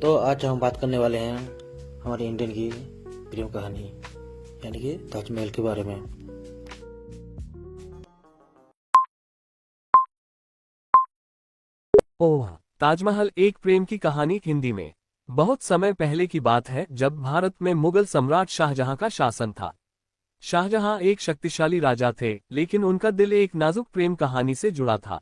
तो आज हम बात करने वाले हैं हमारी इंडियन की प्रेम कहानी यानी कि ताजमहल के बारे में। ओह, ताजमहल एक प्रेम की कहानी। हिंदी में बहुत समय पहले की बात है जब भारत में मुगल सम्राट शाहजहां का शासन था। शाहजहां एक शक्तिशाली राजा थे, लेकिन उनका दिल एक नाजुक प्रेम कहानी से जुड़ा था।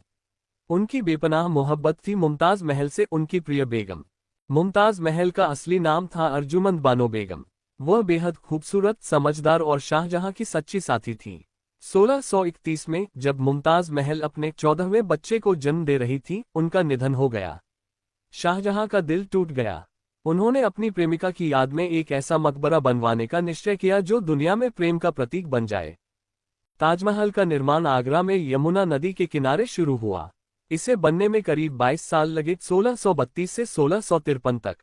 उनकी बेपनाह मोहब्बत थी मुमताज महल से, उनकी प्रिय बेगम। मुमताज महल का असली नाम था अर्जुमंद बानो बेगम। वह बेहद खूबसूरत, समझदार और शाहजहां की सच्ची साथी थी। 1631 में जब मुमताज महल अपने 14वें बच्चे को जन्म दे रही थी, उनका निधन हो गया। शाहजहां का दिल टूट गया। उन्होंने अपनी प्रेमिका की याद में एक ऐसा मकबरा बनवाने का निश्चय किया जो दुनिया में प्रेम का प्रतीक बन जाए। ताजमहल का निर्माण आगरा में यमुना नदी के किनारे शुरू हुआ। इसे बनने में करीब 22 साल लगे, 1632 से 1653 तक।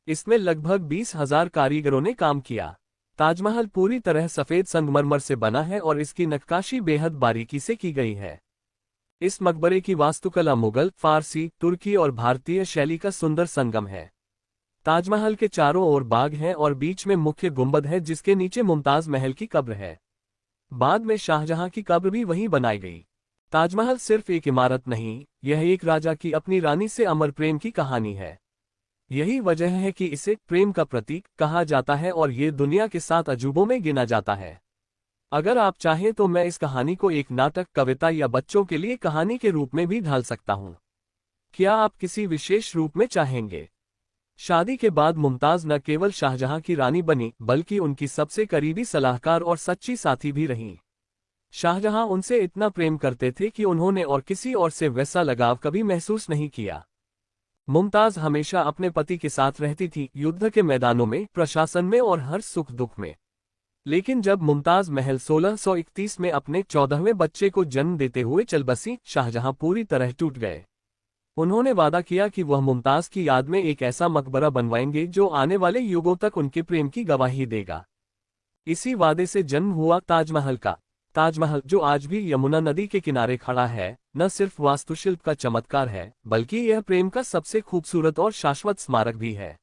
इसमें लगभग 20,000 कारीगरों ने काम किया। ताजमहल पूरी तरह सफेद संगमरमर से बना है और इसकी नक्काशी बेहद बारीकी से की गई है। इस मकबरे की वास्तुकला मुगल, फारसी, तुर्की और भारतीय शैली का सुंदर संगम है। ताजमहल के चारों ओर बाग हैं और बीच में मुख्य गुंबद है जिसके नीचे मुमताज महल की कब्र है। बाद में शाहजहां की कब्र भी वहीं बनाई गई। ताजमहल सिर्फ एक इमारत नहीं, यह एक राजा की अपनी रानी से अमर प्रेम की कहानी है। यही वजह है कि इसे प्रेम का प्रतीक कहा जाता है और ये दुनिया के 7 अजूबों में गिना जाता है। अगर आप चाहें तो मैं इस कहानी को एक नाटक, कविता या बच्चों के लिए कहानी के रूप में भी ढाल सकता हूं। क्या आप किसी विशेष रूप में चाहेंगे? शादी के बाद मुमताज न केवल शाहजहां की रानी बनी, बल्कि उनकी सबसे करीबी सलाहकार और सच्ची साथी भी रहीं। शाहजहां उनसे इतना प्रेम करते थे कि उन्होंने और किसी और से वैसा लगाव कभी महसूस नहीं किया। मुमताज हमेशा अपने पति के साथ रहती थी, युद्ध के मैदानों में, प्रशासन में और हर सुख दुख में। लेकिन जब मुमताज महल 1631 में अपने 14वें बच्चे को जन्म देते हुए चल बसी, शाहजहां पूरी तरह टूट गए। उन्होंने वादा किया कि वह मुमताज की याद में एक ऐसा मकबरा बनवाएंगे जो आने वाले युगों तक उनके प्रेम की गवाही देगा। इसी वादे से जन्म हुआ ताजमहल का। ताजमहल, जो आज भी यमुना नदी के किनारे खड़ा है, न सिर्फ वास्तुशिल्प का चमत्कार है, बल्कि यह प्रेम का सबसे खूबसूरत और शाश्वत स्मारक भी है।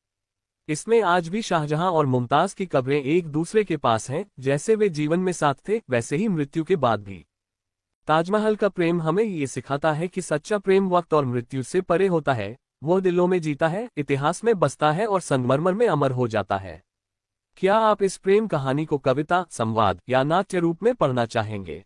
इसमें आज भी शाहजहां और मुमताज की कब्रें एक दूसरे के पास हैं, जैसे वे जीवन में साथ थे वैसे ही मृत्यु के बाद भी। ताजमहल का प्रेम हमें ये सिखाता है कि सच्चा प्रेम वक्त और मृत्यु से परे होता है। वो दिलों में जीता है, इतिहास में बसता है और संगमरमर में अमर हो जाता है। क्या आप इस प्रेम कहानी को कविता, संवाद या नाट्य रूप में पढ़ना चाहेंगे?